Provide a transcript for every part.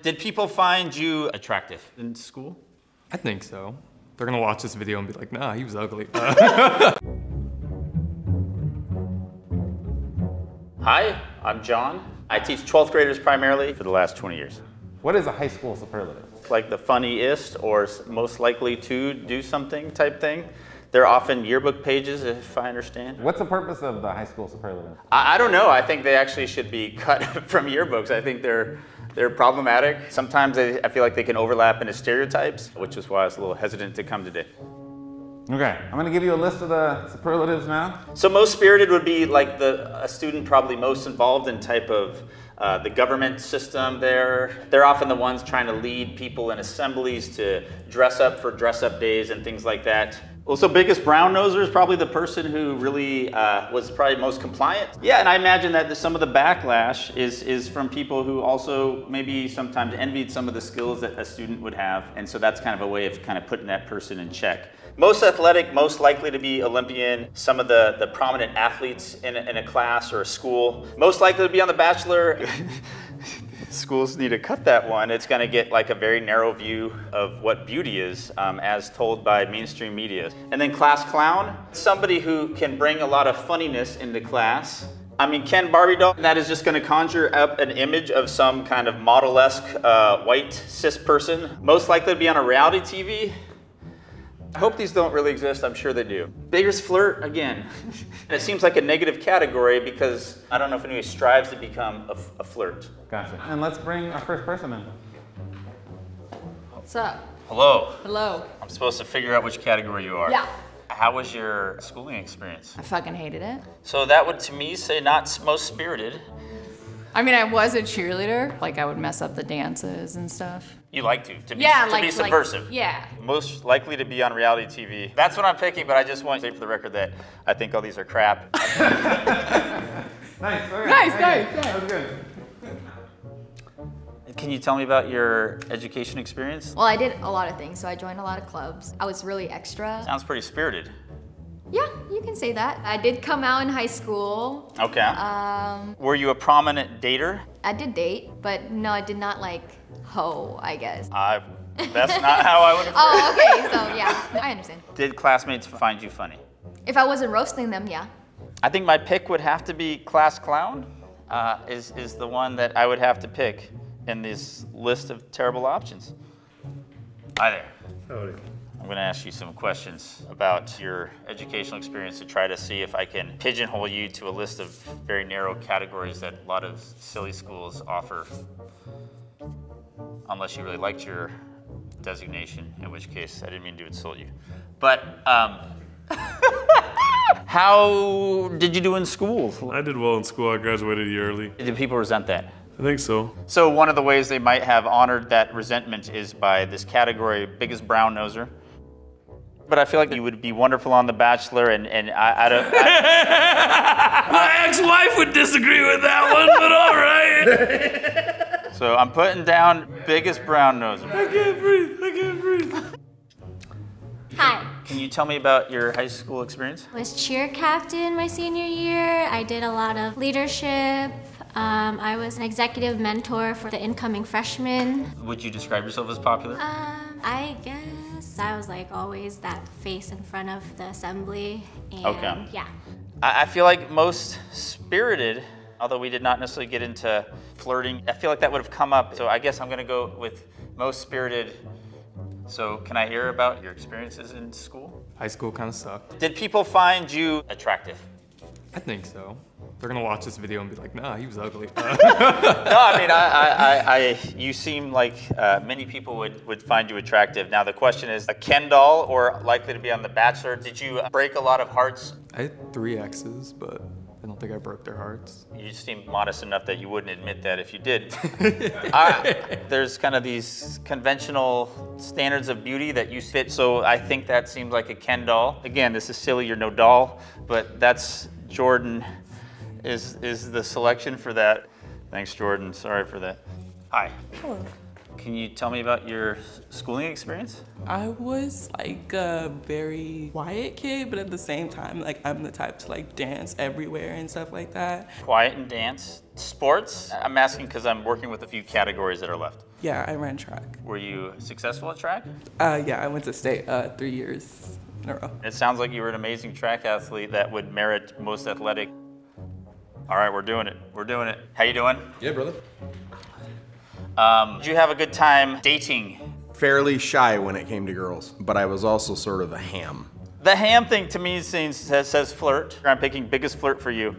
Did people find you attractive in school? I think so. They're gonna watch this video and be like, nah, he was ugly. Hi, I'm John. I teach 12th graders primarily for the last 20 years. What is a high school superlative? Like the funniest or most likely to do something type thing. They're often yearbook pages, if I understand. What's the purpose of the high school superlative? I don't know. I think they actually should be cut from yearbooks. I think they're problematic. Sometimes I feel like they can overlap into stereotypes, which is why I was a little hesitant to come today. Okay, I'm gonna give you a list of the superlatives now. So most spirited would be like a student probably most involved in type of the government system there. They're often the ones trying to lead people in assemblies to dress up for dress-up days and things like that. Also, biggest brown noser is probably the person who really was probably most compliant. Yeah, and I imagine that some of the backlash is from people who also maybe sometimes envied some of the skills that a student would have. And so that's kind of a way of kind of putting that person in check. Most athletic, most likely to be Olympian, some of the prominent athletes in a class or a school. Most likely to be on The Bachelor. Schools need to cut that one. It's going to get like a very narrow view of what beauty is as told by mainstream media. And then class clown, somebody who can bring a lot of funniness into class. I mean, Ken Barbie doll, that is just going to conjure up an image of some kind of model-esque white cis person. Most likely to be on a reality TV. I hope these don't really exist, I'm sure they do. Biggest flirt, again. And it seems like a negative category because I don't know if anybody strives to become a flirt. Gotcha. And let's bring our first person in. What's up? Hello. Hello. I'm supposed to figure out which category you are. Yeah. How was your schooling experience? I fucking hated it. So that would, to me, say not most spirited. I mean, I was a cheerleader. Like, I would mess up the dances and stuff. You like to be subversive. Yeah. Most likely to be on reality TV. That's what I'm picking, but I just want to say for the record that I think all these are crap. Nice. Okay. Nice. That was good. Can you tell me about your education experience? Well, I did a lot of things, so I joined a lot of clubs. I was really extra. Sounds pretty spirited. Yeah, you can say that. I did come out in high school. Okay. Were you a prominent dater? I did date, but no, I did not like hoe, I guess. That's not how I would have Oh, okay, so yeah, I understand. Did classmates find you funny? If I wasn't roasting them, yeah. I think my pick would have to be class clown, is the one that I would have to pick in this list of terrible options. Hi there. Howdy. I'm going to ask you some questions about your educational experience to try to see if I can pigeonhole you to a list of very narrow categories that a lot of silly schools offer. Unless you really liked your designation, in which case I didn't mean to insult you. But how did you do in school? I did well in school. I graduated a year early. Did people resent that? I think so. So one of the ways they might have honored that resentment is by this category, biggest brown noser. But I feel like you would be wonderful on The Bachelor, and I don't. My ex-wife would disagree with that one, but all right. So I'm putting down biggest brown noser. I can't breathe. Hi. Can you tell me about your high school experience? I was cheer captain my senior year. I did a lot of leadership. I was an executive mentor for the incoming freshmen. Would you describe yourself as popular? I guess I was like always that face in front of the assembly. And Okay. Yeah. I feel like most spirited, although we did not necessarily get into flirting, I feel like that would have come up. So I guess I'm going to go with most spirited. So can I hear about your experiences in school? High school kind of sucked. Did people find you attractive? I think so. They're gonna watch this video and be like, nah, he was ugly. No, I mean, you seem like many people would find you attractive. Now the question is, a Ken doll or likely to be on The Bachelor? Did you break a lot of hearts? I had 3 exes, but I don't think I broke their hearts. You seem modest enough that you wouldn't admit that if you did. There's kind of these conventional standards of beauty that you fit, so I think that seems like a Ken doll. Again, this is silly, you're no doll, but that's Jordan is the selection for that. Thanks, Jordan. Sorry for that. Hi. Hello. Can you tell me about your schooling experience? I was like a very quiet kid, but at the same time, like I'm the type to like dance everywhere and stuff like that. Quiet and dance. Sports? I'm asking because I'm working with a few categories that are left. Yeah, I ran track. Were you successful at track? Yeah, I went to state 3 years in a row. It sounds like you were an amazing track athlete that would merit most athletic. All right, we're doing it. We're doing it. How you doing? Yeah, brother. Did you have a good time dating? Fairly shy when it came to girls, but I was also sort of a ham. The ham thing to me says flirt. I'm picking biggest flirt for you.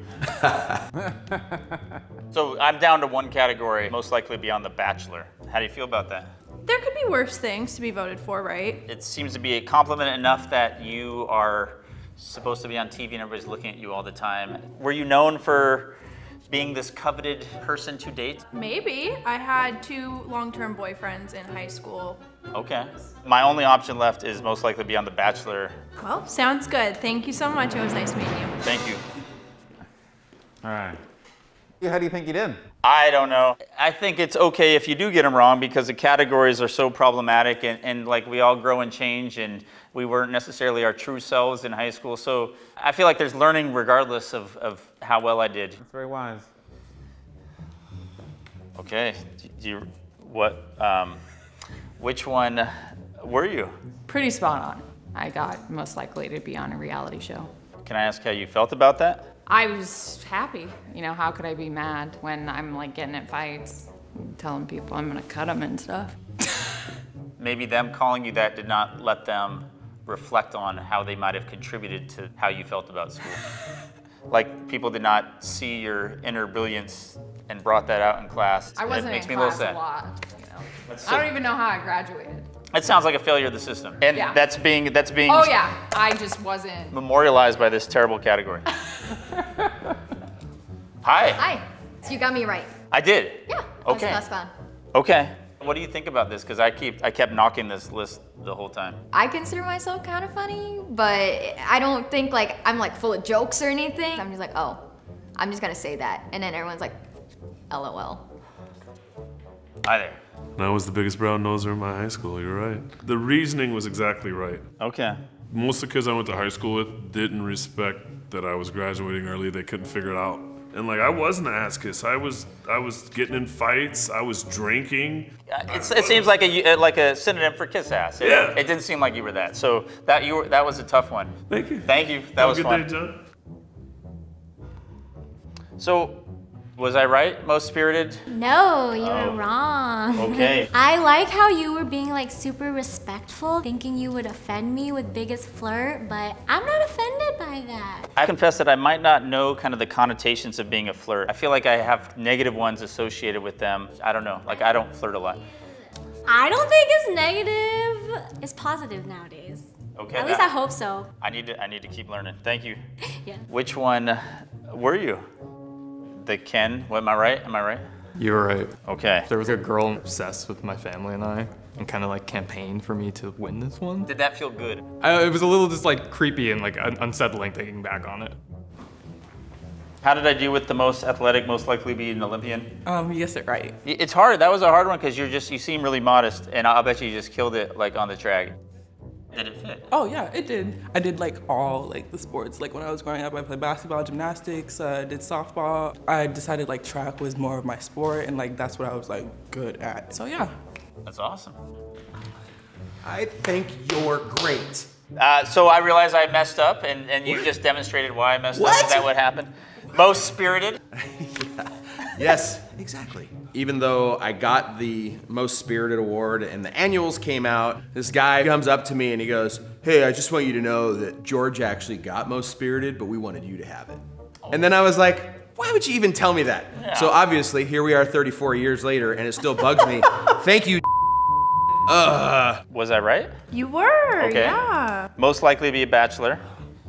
So I'm down to one category, most likely be on The Bachelor. How do you feel about that? There could be worse things to be voted for, right? It seems to be a compliment enough that you are supposed to be on TV and everybody's looking at you all the time. Were you known for being this coveted person to date? Maybe. I had 2 long-term boyfriends in high school. Okay. My only option left is most likely be on The Bachelor. Well, sounds good. Thank you so much. It was nice meeting you. Thank you. All right. How do you think you did? I don't know. I think it's okay if you do get them wrong because the categories are so problematic and like we all grow and change and we weren't necessarily our true selves in high school. So I feel like there's learning regardless of how well I did. That's very wise. Okay. Which one were you? Pretty spot on. I got most likely to be on a reality show. Can I ask how you felt about that? I was happy. You know, how could I be mad when I'm like getting in fights, telling people I'm gonna cut them and stuff? Maybe them calling you that did not let them reflect on how they might have contributed to how you felt about school. Like people did not see your inner brilliance and brought that out in class. I wasn't it makes in me a little class sad. a lot. You know? I don't even know how I graduated. It sounds like a failure of the system. And Yeah. that's being Oh yeah, I just wasn't. memorialized by this terrible category. Hi. Hi. So you got me right. I did. Yeah. Okay. That's fun. Okay. What do you think about this? Because I kept knocking this list the whole time. I consider myself kind of funny, but I don't think like I'm like full of jokes or anything. I'm just like, oh, I'm just gonna say that. And then everyone's like, LOL. Hi there. And I was the biggest brown noser in my high school, you're right. The reasoning was exactly right. Okay. Most of the kids I went to high school with didn't respect that I was graduating early. They couldn't figure it out. And like, I wasn't an ass kiss. I was getting in fights. I was drinking. It seems like a synonym for kiss ass. Yeah. It didn't seem like you were that. So that was a tough one. Thank you. Thank you. That Have was a good fun. day, John. So, was I right? Most spirited? No, you were wrong. Okay. I like how you were being like super respectful, thinking you would offend me with biggest flirt, but I'm not offended by that. I confess that I might not know kind of the connotations of being a flirt. I feel like I have negative ones associated with them. I don't know. Like I don't flirt a lot. I don't think it's negative. It's positive nowadays. Okay. At least I hope so. I need to keep learning. Thank you. Yeah. Which one were you? The Ken? What, am I right? Am I right? You were right. Okay. There was a girl obsessed with my family and I, and kind of like campaigned for me to win this one. Did that feel good? It was a little just like creepy and like unsettling thinking back on it. How did I do with the most athletic, most likely to be an Olympian? You guessed it right. It's hard. That was a hard one because you seem really modest, and I'll bet you just killed it like on the track. Did it fit? Oh yeah, it did. I did like all like the sports. Like when I was growing up, I played basketball, gymnastics, did softball. I decided like track was more of my sport, and like that's what I was like good at. So yeah. That's awesome. I think you're great. So I realized I messed up, and you just demonstrated why I messed up. Is that what happened? Most spirited? Yes, exactly. Even though I got the most spirited award and the annuals came out, this guy comes up to me and he goes, "Hey, I just want you to know that George actually got most spirited, but we wanted you to have it." And then I was like, why would you even tell me that? Yeah. So obviously, here we are 34 years later and it still bugs me. Thank you. Was I right? You were, Okay. yeah. Most likely to be a bachelor.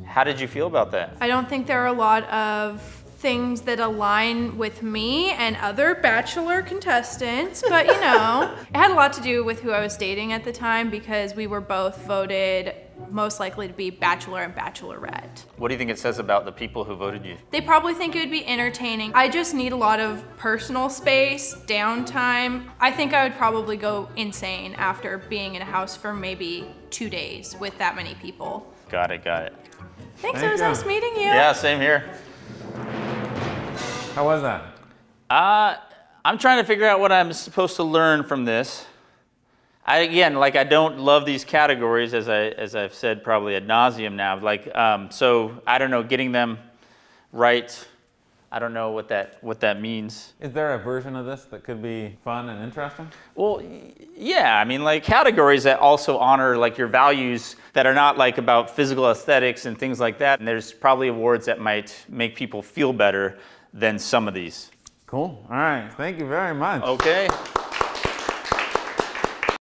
How did you feel about that? I don't think there are a lot of things that align with me and other bachelor contestants, but you know, it had a lot to do with who I was dating at the time because we were both voted most likely to be bachelor and bachelorette. What do you think it says about the people who voted you? They probably think it would be entertaining. I just need a lot of personal space, downtime. I think I would probably go insane after being in a house for maybe 2 days with that many people. Got it, got it. Thanks, it was nice meeting you. Yeah, same here. How was that? I'm trying to figure out what I'm supposed to learn from this. I don't love these categories, as I've said probably ad nauseum now. So I don't know, getting them right. I don't know what that means. Is there a version of this that could be fun and interesting? Well, yeah, I mean, like categories that also honor like your values that are not like about physical aesthetics and things like that. And there's probably awards that might make people feel better than some of these. Cool. All right. Thank you very much. Okay.